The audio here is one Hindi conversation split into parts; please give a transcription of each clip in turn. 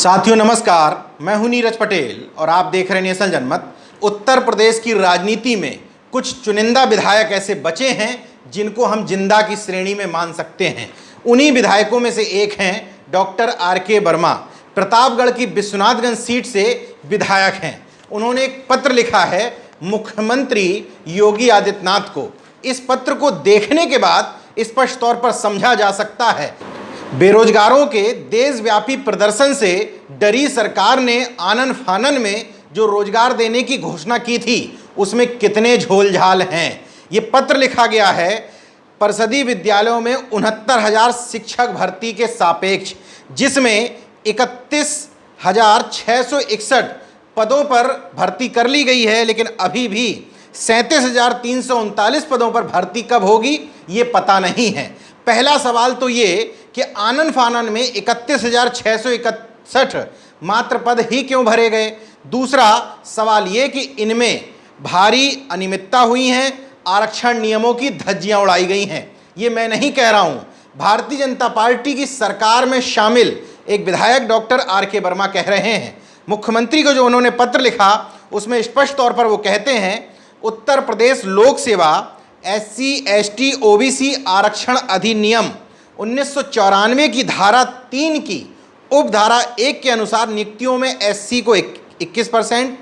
साथियों नमस्कार, मैं हूं नीरज पटेल और आप देख रहे हैं नेशनल जनमत। उत्तर प्रदेश की राजनीति में कुछ चुनिंदा विधायक ऐसे बचे हैं जिनको हम जिंदा की श्रेणी में मान सकते हैं। उन्हीं विधायकों में से एक हैं डॉक्टर आर.के. वर्मा। प्रतापगढ़ की विश्वनाथगंज सीट से विधायक हैं। उन्होंने एक पत्र लिखा है मुख्यमंत्री योगी आदित्यनाथ को। इस पत्र को देखने के बाद स्पष्ट तौर पर समझा जा सकता है बेरोजगारों के देशव्यापी प्रदर्शन से डरी सरकार ने आनन फानन में जो रोजगार देने की घोषणा की थी उसमें कितने झोलझाल हैं। ये पत्र लिखा गया है परिषदीय विद्यालयों में 69,000 शिक्षक भर्ती के सापेक्ष, जिसमें 31,661 पदों पर भर्ती कर ली गई है, लेकिन अभी भी 37,339 पदों पर भर्ती कब होगी ये पता नहीं है। पहला सवाल तो ये कि आनन फानन में 31,661 मात्र पद ही क्यों भरे गए। दूसरा सवाल ये कि इनमें भारी अनियमितता हुई हैं, आरक्षण नियमों की धज्जियां उड़ाई गई हैं। ये मैं नहीं कह रहा हूं, भारतीय जनता पार्टी की सरकार में शामिल एक विधायक डॉक्टर आर.के. वर्मा कह रहे हैं। मुख्यमंत्री को जो उन्होंने पत्र लिखा उसमें स्पष्ट तौर पर वो कहते हैं उत्तर प्रदेश लोक सेवा SC/ST OBC आरक्षण अधिनियम 1994 की धारा 3 की उपधारा 1 के अनुसार नियुक्तियों में SC को 21%,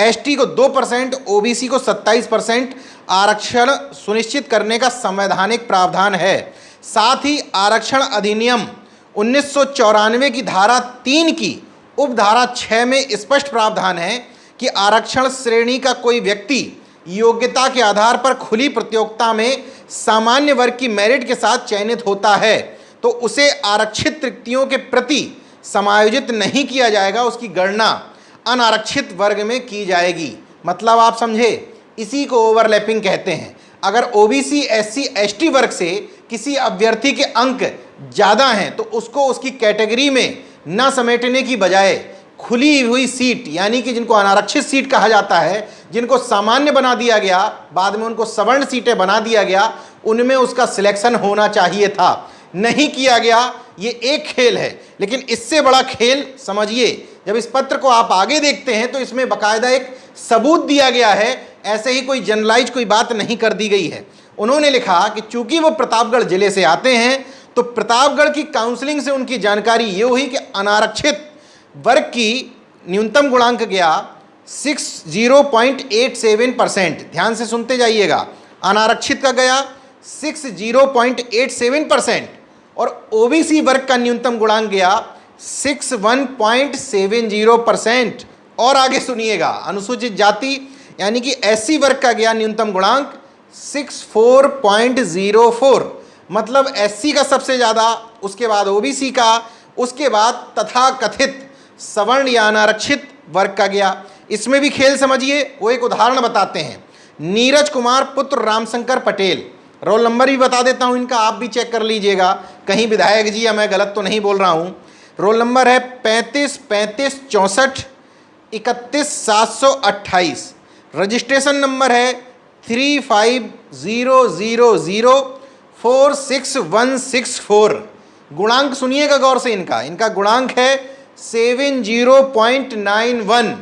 ST को 2%, OBC को 27% आरक्षण सुनिश्चित करने का संवैधानिक प्रावधान है। साथ ही आरक्षण अधिनियम 1994 की धारा 3 की उपधारा 6 में स्पष्ट प्रावधान है कि आरक्षण श्रेणी का कोई व्यक्ति योग्यता के आधार पर खुली प्रतियोगिता में सामान्य वर्ग की मेरिट के साथ चयनित होता है तो उसे आरक्षित रिक्तियों के प्रति समायोजित नहीं किया जाएगा, उसकी गणना अनारक्षित वर्ग में की जाएगी। मतलब आप समझे, इसी को ओवरलैपिंग कहते हैं। अगर OBC SC/ST वर्ग से किसी अभ्यर्थी के अंक ज़्यादा हैं तो उसको उसकी कैटेगरी में न समेटने की बजाय खुली हुई सीट, यानी कि जिनको अनारक्षित सीट कहा जाता है, जिनको सामान्य बना दिया गया, बाद में उनको सवर्ण सीटें बना दिया गया, उनमें उसका सिलेक्शन होना चाहिए था। नहीं किया गया। ये एक खेल है, लेकिन इससे बड़ा खेल समझिए। जब इस पत्र को आप आगे देखते हैं तो इसमें बाकायदा एक सबूत दिया गया है, ऐसे ही कोई जनरलाइज कोई बात नहीं कर दी गई है। उन्होंने लिखा कि चूंकि वो प्रतापगढ़ जिले से आते हैं तो प्रतापगढ़ की काउंसलिंग से उनकी जानकारी ये हुई कि अनारक्षित वर्ग की न्यूनतम गुणांक गया 60.87%। ध्यान से सुनते जाइएगा, अनारक्षित का गया 60.87% और OBC वर्ग का न्यूनतम गुणांक गया 61.70%। और आगे सुनिएगा, अनुसूचित जाति यानी कि SC वर्ग का गया न्यूनतम गुणांक 64.04। मतलब SC का सबसे ज़्यादा, उसके बाद OBC का, उसके बाद तथाकथित सवर्ण या अनारक्षित वर्ग का गया। इसमें भी खेल समझिए। वो एक उदाहरण बताते हैं। नीरज कुमार पुत्र रामशंकर पटेल, रोल नंबर भी बता देता हूं इनका, आप भी चेक कर लीजिएगा कहीं विधायक जी या मैं गलत तो नहीं बोल रहा हूं। रोल नंबर है 35 35 64 31 728। रजिस्ट्रेशन नंबर है 3500046164। गुणांक सुनिएगा गौर से, इनका गुणांक है 70.91,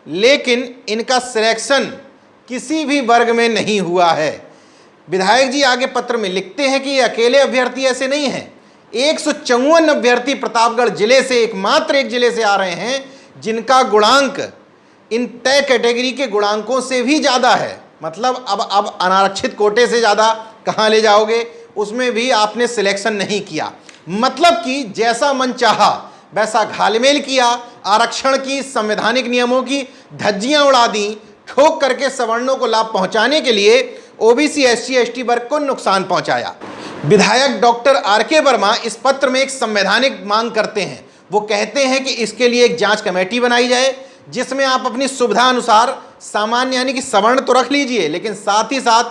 लेकिन इनका सिलेक्शन किसी भी वर्ग में नहीं हुआ है। विधायक जी आगे पत्र में लिखते हैं कि ये अकेले अभ्यर्थी ऐसे नहीं हैं। 154 अभ्यर्थी प्रतापगढ़ जिले से, एकमात्र एक जिले से आ रहे हैं जिनका गुणांक इन तय कैटेगरी के गुणांकों से भी ज़्यादा है। मतलब अब अनारक्षित कोटे से ज़्यादा कहाँ ले जाओगे, उसमें भी आपने सिलेक्शन नहीं किया। मतलब कि जैसा मन चाहा वैसा घालमेल किया, आरक्षण की संवैधानिक नियमों की धज्जियां उड़ा दी, ठोक करके सवर्णों को लाभ पहुंचाने के लिए OBC SC/ST वर्ग को नुकसान पहुंचाया। विधायक डॉक्टर आर.के. वर्मा इस पत्र में एक संवैधानिक मांग करते हैं। वो कहते हैं कि इसके लिए एक जांच कमेटी बनाई जाए जिसमें आप अपनी सुविधा अनुसार सामान्य यानी कि सवर्ण तो रख लीजिए, लेकिन साथ ही साथ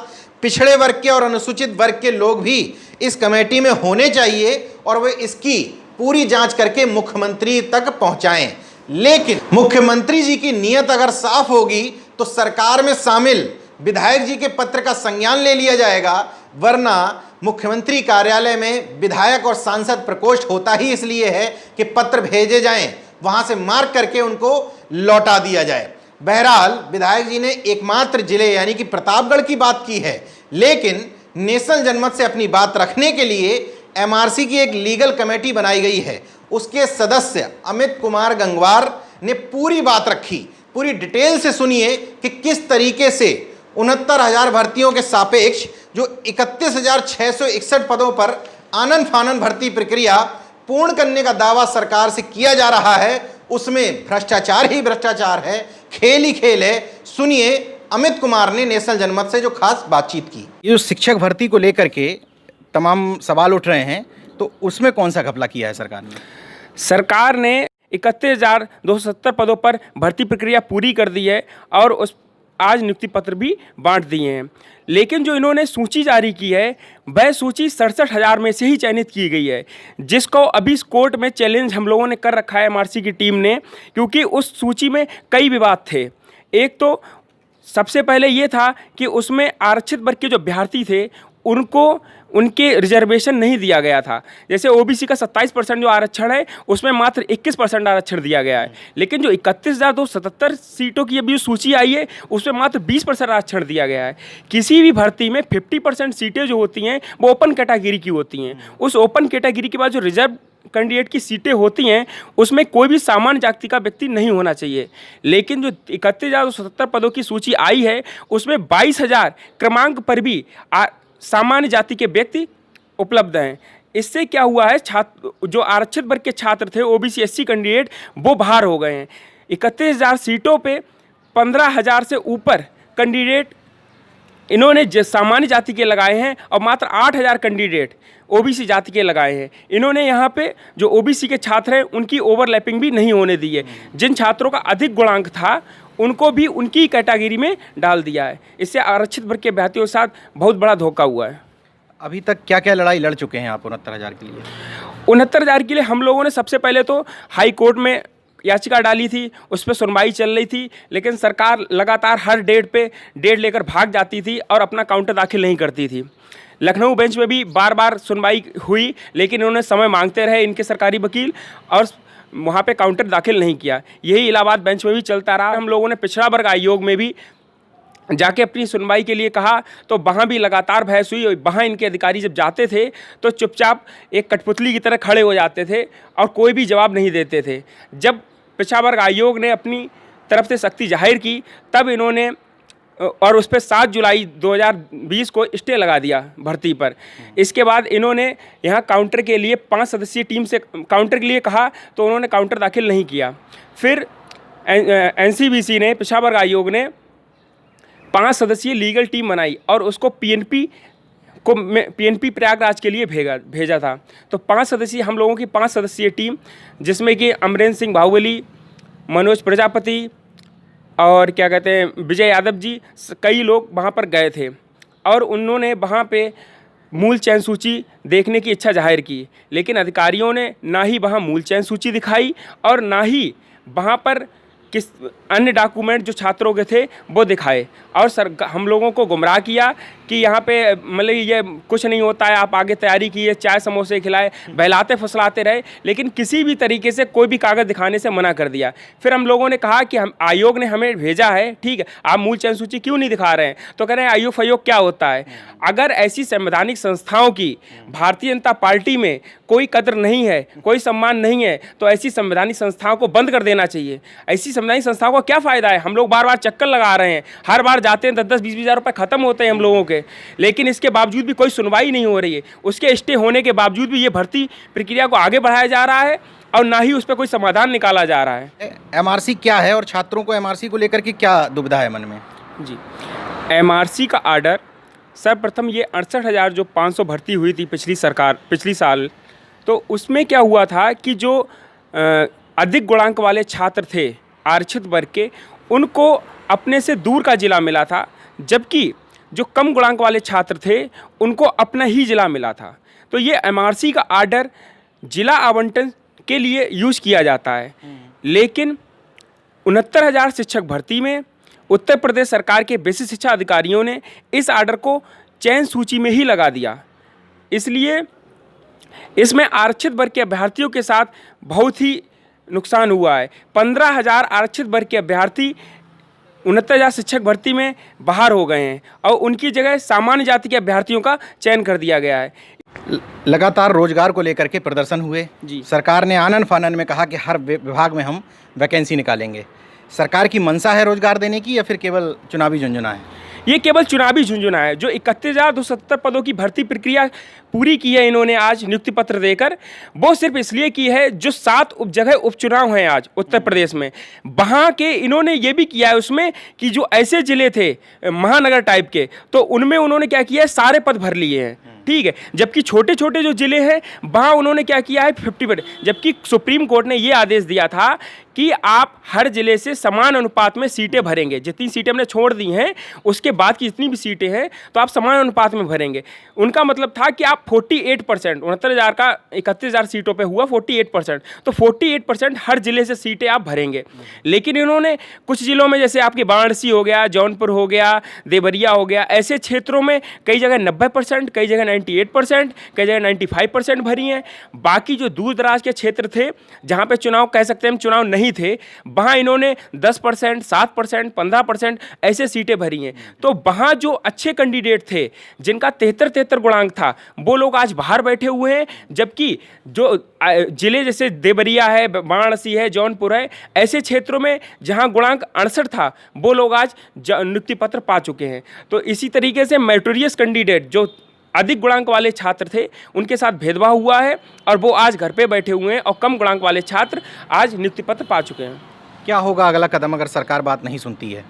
पिछड़े वर्ग के और अनुसूचित वर्ग के लोग भी इस कमेटी में होने चाहिए और वे इसकी पूरी जांच करके मुख्यमंत्री तक पहुंचाएं। लेकिन मुख्यमंत्री जी की नीयत अगर साफ होगी तो सरकार में शामिल विधायक जी के पत्र का संज्ञान ले लिया जाएगा, वरना मुख्यमंत्री कार्यालय में विधायक और सांसद प्रकोष्ठ होता ही इसलिए है कि पत्र भेजे जाएं, वहां से मार्क करके उनको लौटा दिया जाए। बहरहाल विधायक जी ने एकमात्र जिले यानी कि प्रतापगढ़ की बात की है, लेकिन नेशनल जनमत से अपनी बात रखने के लिए एमआरसी की एक लीगल कमेटी बनाई गई है। उसके सदस्य अमित कुमार गंगवार ने पूरी बात रखी। पूरी डिटेल से सुनिए कि किस तरीके से 69,000 भर्तियों के सापेक्ष जो 31,661 पदों पर आनन फानन भर्ती प्रक्रिया पूर्ण करने का दावा सरकार से किया जा रहा है, उसमें भ्रष्टाचार ही भ्रष्टाचार है, खेल ही खेल है। सुनिए अमित कुमार ने नेशनल जनमत से जो खास बातचीत की। ये जो शिक्षक भर्ती को लेकर के तमाम सवाल उठ रहे हैं, तो उसमें कौन सा घपला किया है सरकार ने? सरकार ने 31,270 पदों पर भर्ती प्रक्रिया पूरी कर दी है और उस आज नियुक्ति पत्र भी बांट दिए हैं। लेकिन जो इन्होंने सूची जारी की है वह सूची 67,000 में से ही चयनित की गई है, जिसको अभी इस कोर्ट में चैलेंज हम लोगों ने कर रखा है एमआरसी की टीम ने, क्योंकि उस सूची में कई विवाद थे। एक तो सबसे पहले ये था कि उसमें आरक्षित वर्ग के जो अभ्यर्थी थे उनको उनके रिजर्वेशन नहीं दिया गया था। जैसे ओबीसी का 27% जो आरक्षण है उसमें मात्र 21% आरक्षण दिया गया है, लेकिन जो 31,277 सीटों की अभी सूची आई है उसमें मात्र 20% आरक्षण दिया गया है। किसी भी भर्ती में 50% सीटें जो होती हैं वो ओपन कैटेगरी की होती हैं। उस ओपन कैटेगरी के बाद जो रिजर्व कैंडिडेट की सीटें होती हैं उसमें कोई भी सामान्य जाति का व्यक्ति नहीं होना चाहिए। लेकिन जो 31,277 पदों की सूची आई है उसमें 22,000 क्रमांक पर भी सामान्य जाति के व्यक्ति उपलब्ध हैं। इससे क्या हुआ है, छात्र जो आरक्षित वर्ग के छात्र थे ओबीसी एससी कैंडिडेट वो बाहर हो गए हैं। 31,000 सीटों पे 15,000 से ऊपर कैंडिडेट इन्होंने सामान्य जाति के लगाए हैं और मात्र 8,000 कैंडिडेट ओबीसी जाति के लगाए हैं। इन्होंने यहाँ पे जो ओबीसी के छात्र हैं उनकी ओवरलैपिंग भी नहीं होने दी है। जिन छात्रों का अधिक गुणांक था उनको भी उनकी कैटेगरी में डाल दिया है। इससे आरक्षित वर्ग के अभ्यर्थियों के साथ बहुत बड़ा धोखा हुआ है। अभी तक क्या क्या लड़ाई लड़ चुके हैं आप 69,000 के लिए? 69,000 के लिए हम लोगों ने सबसे पहले तो हाई कोर्ट में याचिका डाली थी, उस पर सुनवाई चल रही थी, लेकिन सरकार लगातार हर डेट पे डेट लेकर भाग जाती थी और अपना काउंटर दाखिल नहीं करती थी। लखनऊ बेंच में भी बार बार सुनवाई हुई, लेकिन उन्होंने समय मांगते रहे इनके सरकारी वकील और वहाँ पे काउंटर दाखिल नहीं किया। यही इलाहाबाद बेंच में भी चलता रहा। हम लोगों ने पिछड़ा वर्ग आयोग में भी जाके अपनी सुनवाई के लिए कहा तो वहाँ भी लगातार बहस हुई। वहाँ इनके अधिकारी जब जाते थे तो चुपचाप एक कठपुतली की तरह खड़े हो जाते थे और कोई भी जवाब नहीं देते थे। जब पिछड़ा वर्ग आयोग ने अपनी तरफ से सख्ती जाहिर की तब इन्होंने और उस पर 7 जुलाई 2020 को स्टे लगा दिया भर्ती पर। इसके बाद इन्होंने यहाँ काउंटर के लिए 5 सदस्यीय टीम से काउंटर के लिए कहा तो उन्होंने काउंटर दाखिल नहीं किया। फिर एनसीबीसी ने पिछड़ा वर्ग आयोग ने 5 सदस्यीय लीगल टीम बनाई और उसको पीएनपी प्रयागराज के लिए भेजा था। तो 5 सदस्यीय हम लोगों की 5 सदस्यीय टीम, जिसमें कि अमरेंद्र सिंह बाहुबली, मनोज प्रजापति और क्या कहते हैं विजय यादव जी, कई लोग वहाँ पर गए थे और उन्होंने वहाँ पे मूल चयन सूची देखने की इच्छा जाहिर की। लेकिन अधिकारियों ने ना ही वहाँ मूल चयन सूची दिखाई और ना ही वहाँ पर किस अन्य डॉक्यूमेंट जो छात्रों के थे वो दिखाए और हम लोगों को गुमराह किया कि यहाँ पे मतलब ये कुछ नहीं होता है, आप आगे तैयारी कीजिए, चाय समोसे खिलाए, बहलाते फुसलाते रहे, लेकिन किसी भी तरीके से कोई भी कागज़ दिखाने से मना कर दिया। फिर हम लोगों ने कहा कि हम आयोग ने हमें भेजा है, ठीक है, आप मूल चयन सूची क्यों नहीं दिखा रहे हैं? तो कह रहे हैं आयोग फयोग क्या होता है। अगर ऐसी संवैधानिक संस्थाओं की भारतीय जनता पार्टी में कोई कदर नहीं है, कोई सम्मान नहीं है, तो ऐसी संवैधानिक संस्थाओं को बंद कर देना चाहिए। ऐसी संवैधानिक संस्थाओं को क्या फ़ायदा है? हम लोग बार बार चक्कर लगा रहे हैं, हर बार जाते हैं 10-10, 20-20 हज़ार रुपये ख़त्म होते हैं हम लोगों के, लेकिन इसके बावजूद भी कोई सुनवाई नहीं हो रही है। उसके स्टे होने के बावजूद भी ये भर्ती प्रक्रिया को आगे बढ़ाया जा रहा है और ना ही उस पर कोई समाधान निकाला जा रहा है। एमआरसी क्या है और छात्रों को एमआरसी को लेकर के क्या दुविधा है मन में? जी, एमआरसी का आर्डर सर्वप्रथम ये 68,000 जो 500 भर्ती हुई थी पिछली साल, तो उसमें क्या हुआ था कि जो अधिक गुणांक वाले छात्र थे आरक्षित वर्ग के, उनको अपने से दूर का ज़िला मिला था, जबकि जो कम गुणांक वाले छात्र थे उनको अपना ही ज़िला मिला था। तो ये एमआरसी का आर्डर ज़िला आवंटन के लिए यूज़ किया जाता है। लेकिन 69,000 शिक्षक भर्ती में उत्तर प्रदेश सरकार के बेसिक शिक्षा अधिकारियों ने इस आर्डर को चयन सूची में ही लगा दिया। इसलिए इसमें आरक्षित वर्ग के अभ्यर्थियों के साथ बहुत ही नुकसान हुआ है। 15,000 आरक्षित वर्ग के अभ्यर्थी 69,000 शिक्षक भर्ती में बाहर हो गए हैं और उनकी जगह सामान्य जाति के अभ्यर्थियों का चयन कर दिया गया है। लगातार रोजगार को लेकर के प्रदर्शन हुए जी। सरकार ने आनन फानन में कहा कि हर विभाग में हम वैकेंसी निकालेंगे। सरकार की मंशा है रोजगार देने की या फिर केवल चुनावी झुंझुना है? ये केवल चुनावी झुंझुना है। जो 31,270 पदों की भर्ती प्रक्रिया पूरी की है इन्होंने आज नियुक्ति पत्र देकर, वो सिर्फ इसलिए की है जो 7 जगह उपचुनाव हैं आज उत्तर प्रदेश में, वहाँ के इन्होंने ये भी किया है उसमें कि जो ऐसे जिले थे महानगर टाइप के, तो उनमें उन्होंने क्या किया है, सारे पद भर लिए हैं। ठीक है, जबकि छोटे छोटे जो जिले हैं वहाँ उन्होंने क्या किया है 50%, जबकि सुप्रीम कोर्ट ने ये आदेश दिया था कि आप हर जिले से समान अनुपात में सीटें भरेंगे। जितनी सीटें हमने छोड़ दी हैं उसके बाद की जितनी भी सीटें हैं तो आप समान अनुपात में भरेंगे। उनका मतलब था कि आप 48%, 69,000 का 31,000 सीटों पे हुआ 48%, तो 48% हर जिले से सीटें आप भरेंगे। लेकिन इन्होंने कुछ जिलों में, जैसे आपके वाराणसी हो गया, जौनपुर हो गया, देवरिया हो गया, ऐसे क्षेत्रों में कई जगह 90%, कई जगह 98%, कई जगह 95% भरी हैं। बाकी जो दूर दराज के क्षेत्र थे जहाँ पे चुनाव कह सकते हैं हम चुनाव नहीं थे, वहाँ इन्होंने 10%, 7%, 15% ऐसे सीटें भरी हैं। तो वहाँ जो अच्छे कैंडिडेट थे जिनका 73 गुणांक था वो लोग आज बाहर बैठे हुए हैं, जबकि जो जिले जैसे देवरिया है, वाराणसी है, जौनपुर है, ऐसे क्षेत्रों में जहाँ गुणांक 68 था वो लोग आज नियुक्ति पत्र पा चुके हैं। तो इसी तरीके से मेरिटोरियस कैंडिडेट जो अधिक गुणांक वाले छात्र थे उनके साथ भेदभाव हुआ है और वो आज घर पे बैठे हुए हैं और कम गुणांक वाले छात्र आज नियुक्ति पत्र पा चुके हैं। क्या होगा अगला कदम अगर सरकार बात नहीं सुनती है?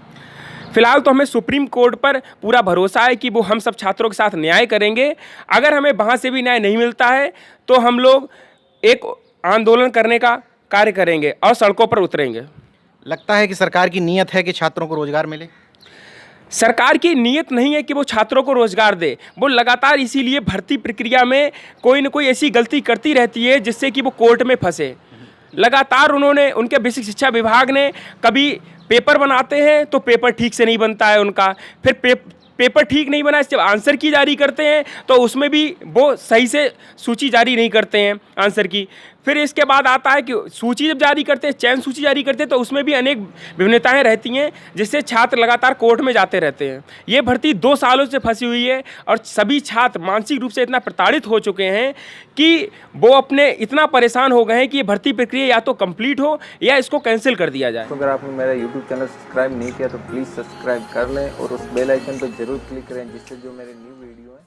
फिलहाल तो हमें सुप्रीम कोर्ट पर पूरा भरोसा है कि वो हम सब छात्रों के साथ न्याय करेंगे। अगर हमें वहाँ से भी न्याय नहीं मिलता है तो हम लोग एक आंदोलन करने का कार्य करेंगे और सड़कों पर उतरेंगे। लगता है कि सरकार की नीयत है कि छात्रों को रोजगार मिले? सरकार की नीयत नहीं है कि वो छात्रों को रोजगार दे, वो लगातार इसीलिए भर्ती प्रक्रिया में कोई न कोई ऐसी गलती करती रहती है जिससे कि वो कोर्ट में फंसे। लगातार उन्होंने, उनके बेसिक शिक्षा विभाग ने, कभी पेपर बनाते हैं तो पेपर ठीक से नहीं बनता है उनका, फिर पेपर ठीक नहीं बना, जब आंसर की जारी करते हैं तो उसमें भी वो सही से सूची जारी नहीं करते हैं आंसर की। फिर इसके बाद आता है कि सूची जब जारी करते हैं, चयन सूची जारी करते हैं, तो उसमें भी अनेक विभिन्नताएं रहती हैं जिससे छात्र लगातार कोर्ट में जाते रहते हैं। ये भर्ती 2 सालों से फंसी हुई है और सभी छात्र मानसिक रूप से इतना प्रताड़ित हो चुके हैं कि वो अपने इतना परेशान हो गए हैं कि ये भर्ती प्रक्रिया या तो कंप्लीट हो या इसको कैंसिल कर दिया जाए। तो अगर आपने मेरा यूट्यूब चैनल सब्सक्राइब नहीं किया तो प्लीज़ सब्सक्राइब कर लें और उस बेल आइकन पर जरूर क्लिक करें जिससे जो मेरे न्यू वीडियो है